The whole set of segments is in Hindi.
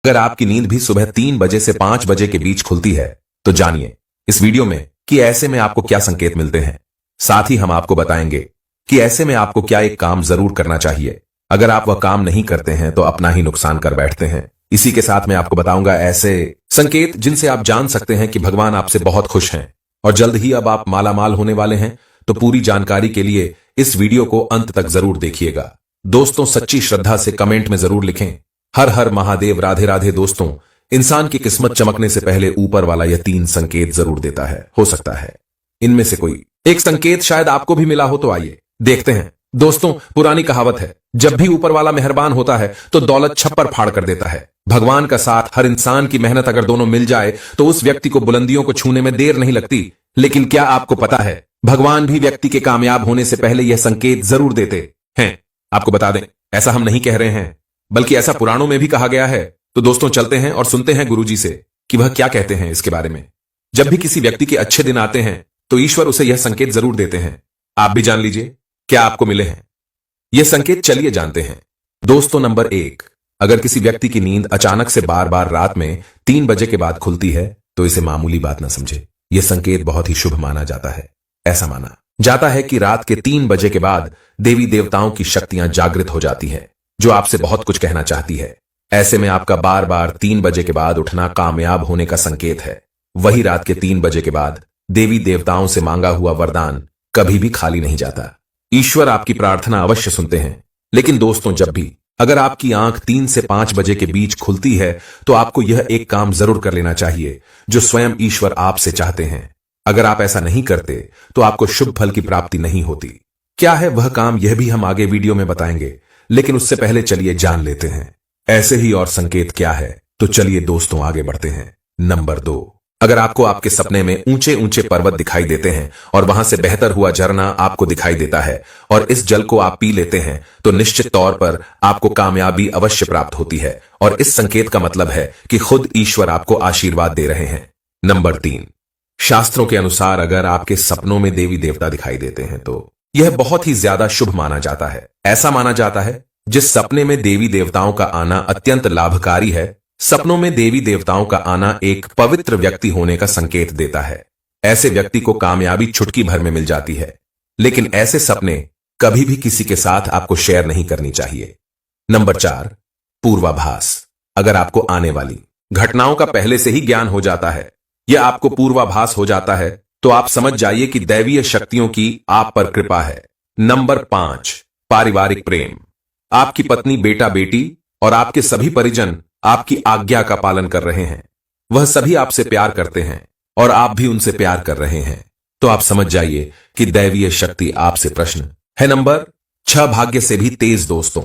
अगर आपकी नींद भी सुबह 3 बजे से 5 बजे के बीच खुलती है तो जानिए इस वीडियो में कि ऐसे में आपको क्या संकेत मिलते हैं। साथ ही हम आपको बताएंगे कि ऐसे में आपको क्या एक काम जरूर करना चाहिए। अगर आप वह काम नहीं करते हैं तो अपना ही नुकसान कर बैठते हैं। इसी के साथ मैं आपको बताऊंगा ऐसे संकेत जिनसे आप जान सकते हैं कि भगवान आपसे बहुत खुश हैं और जल्द ही अब आप मालामाल होने वाले हैं। तो पूरी जानकारी के लिए इस वीडियो को अंत तक जरूर देखिएगा। दोस्तों, सच्ची श्रद्धा से कमेंट में जरूर लिखें हर हर महादेव, राधे राधे। दोस्तों, इंसान की किस्मत चमकने से पहले ऊपर वाला यह 3 संकेत जरूर देता है। हो सकता है इनमें से कोई एक संकेत शायद आपको भी मिला हो, तो आइए देखते हैं। दोस्तों, पुरानी कहावत है, जब भी ऊपर वाला मेहरबान होता है तो दौलत छप्पर फाड़ कर देता है। भगवान का साथ, हर इंसान की मेहनत अगर दोनों मिल जाए तो उस व्यक्ति को बुलंदियों को छूने में देर नहीं लगती। लेकिन क्या आपको पता है, भगवान भी व्यक्ति के कामयाब होने से पहले यह संकेत जरूर देते हैं। आपको बता दें, ऐसा हम नहीं कह रहे हैं, बल्कि ऐसा पुराणों में भी कहा गया है। तो दोस्तों, चलते हैं और सुनते हैं गुरुजी से कि वह क्या कहते हैं इसके बारे में। जब भी किसी व्यक्ति के अच्छे दिन आते हैं तो ईश्वर उसे यह संकेत जरूर देते हैं। आप भी जान लीजिए क्या आपको मिले हैं ये संकेत। चलिए जानते हैं। दोस्तों, नंबर 1, अगर किसी व्यक्ति की नींद अचानक से बार बार रात में 3 बजे के बाद खुलती है तो इसे मामूली बात न समझे। यह संकेत बहुत ही शुभ माना जाता है। ऐसा माना जाता है कि रात के 3 बजे के बाद देवी देवताओं की शक्तियां जागृत हो जाती हैं, जो आपसे बहुत कुछ कहना चाहती है। ऐसे में आपका बार बार 3 बजे के बाद उठना कामयाब होने का संकेत है। वही रात के 3 बजे के बाद देवी देवताओं से मांगा हुआ वरदान कभी भी खाली नहीं जाता। ईश्वर आपकी प्रार्थना अवश्य सुनते हैं। लेकिन दोस्तों, जब भी अगर आपकी आंख 3 से 5 बजे के बीच खुलती है तो आपको यह एक काम जरूर कर लेना चाहिए जो स्वयं ईश्वर आपसे चाहते हैं। अगर आप ऐसा नहीं करते तो आपको शुभ फल की प्राप्ति नहीं होती। क्या है वह काम, यह भी हम आगे वीडियो में बताएंगे, लेकिन उससे पहले चलिए जान लेते हैं ऐसे ही और संकेत क्या है। तो चलिए दोस्तों, आगे बढ़ते हैं। नंबर 2, अगर आपको आपके सपने में ऊंचे ऊंचे पर्वत दिखाई देते हैं और वहां से बहतर हुआ झरना आपको दिखाई देता है और इस जल को आप पी लेते हैं तो निश्चित तौर पर आपको कामयाबी अवश्य प्राप्त होती है। और इस संकेत का मतलब है कि खुद ईश्वर आपको आशीर्वाद दे रहे हैं। नंबर 3, शास्त्रों के अनुसार अगर आपके सपनों में देवी देवता दिखाई देते हैं तो यह बहुत ही ज्यादा शुभ माना जाता है। ऐसा माना जाता है जिस सपने में देवी देवताओं का आना अत्यंत लाभकारी है। सपनों में देवी देवताओं का आना एक पवित्र व्यक्ति होने का संकेत देता है। ऐसे व्यक्ति को कामयाबी चुटकी भर में मिल जाती है। लेकिन ऐसे सपने कभी भी किसी के साथ आपको शेयर नहीं करनी चाहिए। नंबर 4, पूर्वाभास। अगर आपको आने वाली घटनाओं का पहले से ही ज्ञान हो जाता है या आपको पूर्वाभास हो जाता है तो आप समझ जाइए कि दैवीय शक्तियों की आप पर कृपा है। नंबर 5, पारिवारिक प्रेम। आपकी पत्नी, बेटा बेटी और आपके सभी परिजन आपकी आज्ञा का पालन कर रहे हैं। वह सभी आपसे प्यार करते हैं और आप भी उनसे प्यार कर रहे हैं। तो आप समझ जाइए कि दैवीय शक्ति आपसे प्रसन्न है। नंबर 6, भाग्य से भी तेज। दोस्तों,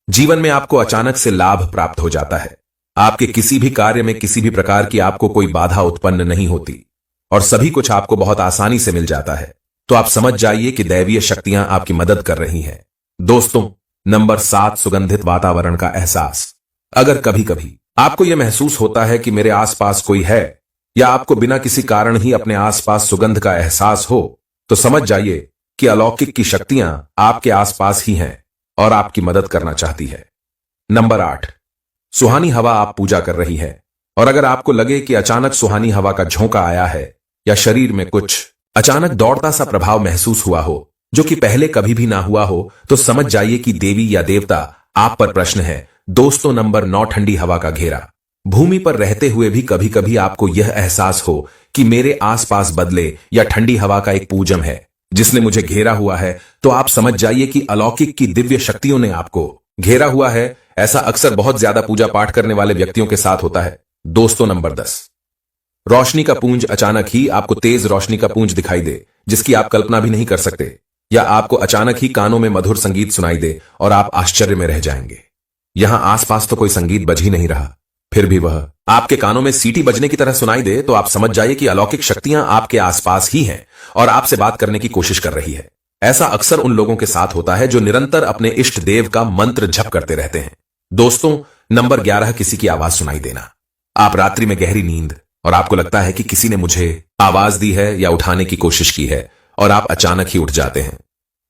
जीवन में आपको अचानक से लाभ प्राप्त हो जाता है। आपके किसी भी कार्य में किसी भी प्रकार की आपको कोई बाधा उत्पन्न नहीं होती और सभी कुछ आपको बहुत आसानी से मिल जाता है। तो आप समझ जाइए कि दैवीय शक्तियां आपकी मदद कर रही हैं। दोस्तों, नंबर 7, सुगंधित वातावरण का एहसास। अगर कभी कभी आपको यह महसूस होता है कि मेरे आसपास कोई है या आपको बिना किसी कारण ही अपने आसपास सुगंध का एहसास हो तो समझ जाइए कि अलौकिक की शक्तियां आपके आसपास ही हैं और आपकी मदद करना चाहती है। नंबर 8, सुहानी हवा आप पूजा कर रही है और अगर आपको लगे कि अचानक सुहानी हवा का झोंका आया है या शरीर में कुछ अचानक दौड़ता सा प्रभाव महसूस हुआ हो जो कि पहले कभी भी ना हुआ हो तो समझ जाइए कि देवी या देवता आप पर प्रश्न है। दोस्तों, नंबर 9, ठंडी हवा का घेरा। भूमि पर रहते हुए भी कभी कभी आपको यह एहसास हो कि मेरे आसपास बदले या ठंडी हवा का एक पूजन है जिसने मुझे घेरा हुआ है तो आप समझ जाइए कि अलौकिक की दिव्य शक्तियों ने आपको घेरा हुआ है। ऐसा अक्सर बहुत ज्यादा पूजा पाठ करने वाले व्यक्तियों के साथ होता है। दोस्तों, नंबर 10, रोशनी का पुंज। अचानक ही आपको तेज रोशनी का पुंज दिखाई दे जिसकी आप कल्पना भी नहीं कर सकते, या आपको अचानक ही कानों में मधुर संगीत सुनाई दे और आप आश्चर्य में रह जाएंगे। यहां आसपास तो कोई संगीत बज ही नहीं रहा, फिर भी वह आपके कानों में सीटी बजने की तरह सुनाई दे तो आप समझ जाइए कि अलौकिक शक्तियां आपके आसपास ही हैं और आपसे बात करने की कोशिश कर रही है। ऐसा अक्सर उन लोगों के साथ होता है जो निरंतर अपने इष्ट देव का मंत्र जप करते रहते हैं। दोस्तों, नंबर 11, किसी की आवाज सुनाई देना। आप रात्रि में गहरी नींद और आपको लगता है कि किसी ने मुझे आवाज दी है या उठाने की कोशिश की है और आप अचानक ही उठ जाते हैं,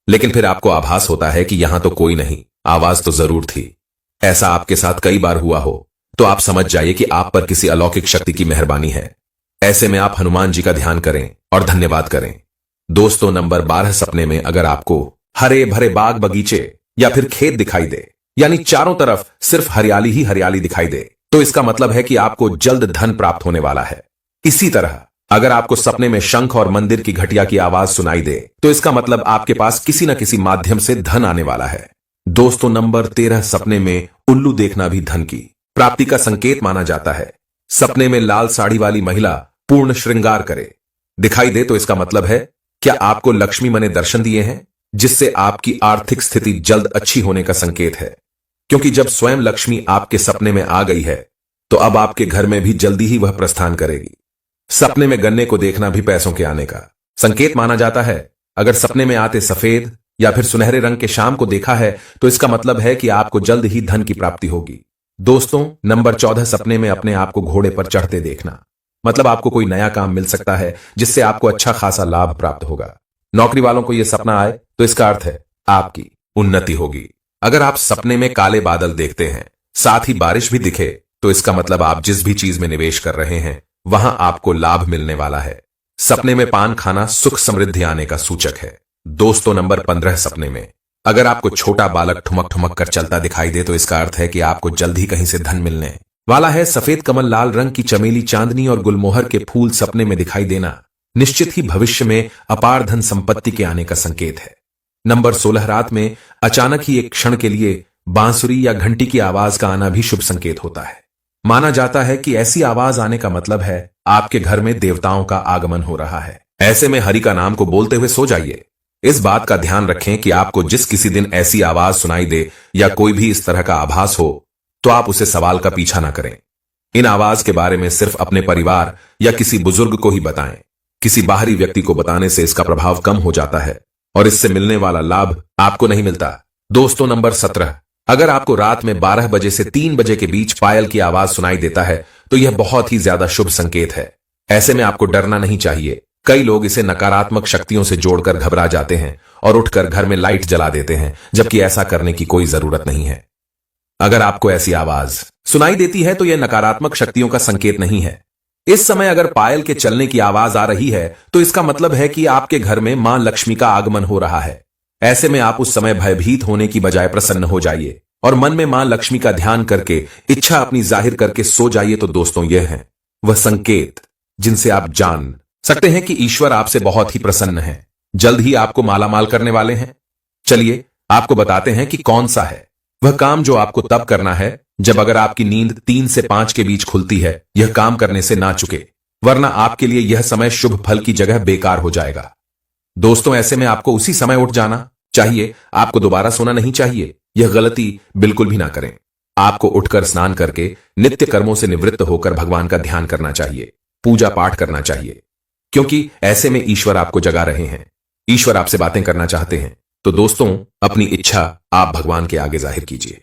लेकिन फिर आपको आभास होता है कि यहां तो कोई नहीं, आवाज तो जरूर थी। ऐसा आपके साथ कई बार हुआ हो तो आप समझ जाइए कि आप पर किसी अलौकिक शक्ति की मेहरबानी है। ऐसे में आप हनुमान जी का ध्यान करें और धन्यवाद करें। दोस्तों, नंबर 12, सपने में अगर आपको हरे भरे बाग बगीचे या फिर खेत दिखाई दे, यानी चारों तरफ सिर्फ हरियाली ही हरियाली दिखाई दे, तो इसका मतलब है कि आपको जल्द धन प्राप्त होने वाला है। इसी तरह अगर आपको सपने में शंख और मंदिर की घटिया की आवाज सुनाई दे, तो इसका मतलब आपके पास किसी न किसी माध्यम से धन आने वाला है। दोस्तों, नंबर 13, सपने में उल्लू देखना भी धन की प्राप्ति का संकेत माना जाता है। सपने में लाल साड़ी वाली महिला पूर्ण श्रृंगार करे दिखाई दे, तो इसका मतलब है क्या आपको लक्ष्मी मां ने दर्शन दिए हैं, जिससे आपकी आर्थिक स्थिति जल्द अच्छी होने का संकेत है। क्योंकि जब स्वयं लक्ष्मी आपके सपने में आ गई है, तो अब आपके घर में भी जल्दी ही वह प्रस्थान करेगी। सपने में गन्ने को देखना भी पैसों के आने का संकेत माना जाता है। अगर सपने में आते सफेद या फिर सुनहरे रंग के शाम को देखा है, तो इसका मतलब है कि आपको जल्द ही धन की प्राप्ति होगी। दोस्तों, नंबर 14, सपने में अपने आप को घोड़े पर चढ़ते देखना, मतलब आपको कोई नया काम मिल सकता है जिससे आपको अच्छा खासा लाभ प्राप्त होगा। नौकरी वालों को यह सपना आए तो इसका अर्थ है आपकी उन्नति होगी। अगर आप सपने में काले बादल देखते हैं, साथ ही बारिश भी दिखे, तो इसका मतलब आप जिस भी चीज में निवेश कर रहे हैं वहां आपको लाभ मिलने वाला है। सपने में पान खाना सुख समृद्धि आने का सूचक है। दोस्तों, नंबर 15, सपने में अगर आपको छोटा बालक ठुमक ठुमक कर चलता दिखाई दे, तो इसका अर्थ है कि आपको जल्द ही कहीं से धन मिलने वाला है। सफेद कमल, लाल रंग की चमेली, चांदनी और गुलमोहर के फूल सपने में दिखाई देना निश्चित ही भविष्य में अपार धन संपत्ति के आने का संकेत है। नंबर 16, रात में अचानक ही एक क्षण के लिए बांसुरी या घंटी की आवाज का आना भी शुभ संकेत होता है। माना जाता है कि ऐसी आवाज आने का मतलब है आपके घर में देवताओं का आगमन हो रहा है। ऐसे में हरि का नाम को बोलते हुए सो जाइए। इस बात का ध्यान रखें कि आपको जिस किसी दिन ऐसी आवाज सुनाई दे या कोई भी इस तरह का आभास हो, तो आप उसे सवाल का पीछा ना करें। इन आवाज के बारे में सिर्फ अपने परिवार या किसी बुजुर्ग को ही बताएं। किसी बाहरी व्यक्ति को बताने से इसका प्रभाव कम हो जाता है और इससे मिलने वाला लाभ आपको नहीं मिलता। दोस्तों, नंबर 17, अगर आपको रात में 12 बजे से 3 बजे के बीच पायल की आवाज सुनाई देता है, तो यह बहुत ही ज्यादा शुभ संकेत है। ऐसे में आपको डरना नहीं चाहिए। कई लोग इसे नकारात्मक शक्तियों से जोड़कर घबरा जाते हैं और उठकर घर में लाइट जला देते हैं, जबकि ऐसा करने की कोई जरूरत नहीं है। अगर आपको ऐसी आवाज सुनाई देती है, तो यह नकारात्मक शक्तियों का संकेत नहीं है। इस समय अगर पायल के चलने की आवाज आ रही है, तो इसका मतलब है कि आपके घर में मां लक्ष्मी का आगमन हो रहा है। ऐसे में आप उस समय भयभीत होने की बजाय प्रसन्न हो जाइए और मन में मां लक्ष्मी का ध्यान करके इच्छा अपनी जाहिर करके सो जाइए। तो दोस्तों, यह है वह संकेत जिनसे आप जान सकते हैं कि ईश्वर आपसे बहुत ही प्रसन्न है, जल्द ही आपको मालामाल करने वाले हैं। चलिए आपको बताते हैं कि कौन सा है वह काम जो आपको तब करना है जब अगर आपकी नींद 3 से 5 के बीच खुलती है। यह काम करने से ना चुके, वरना आपके लिए यह समय शुभ फल की जगह बेकार हो जाएगा। दोस्तों, ऐसे में आपको उसी समय उठ जाना चाहिए। आपको दोबारा सोना नहीं चाहिए। यह गलती बिल्कुल भी ना करें। आपको उठकर स्नान करके नित्य कर्मों से निवृत्त होकर भगवान का ध्यान करना चाहिए, पूजा पाठ करना चाहिए, क्योंकि ऐसे में ईश्वर आपको जगा रहे हैं, ईश्वर आपसे बातें करना चाहते हैं। तो दोस्तों, अपनी इच्छा आप भगवान के आगे जाहिर कीजिए।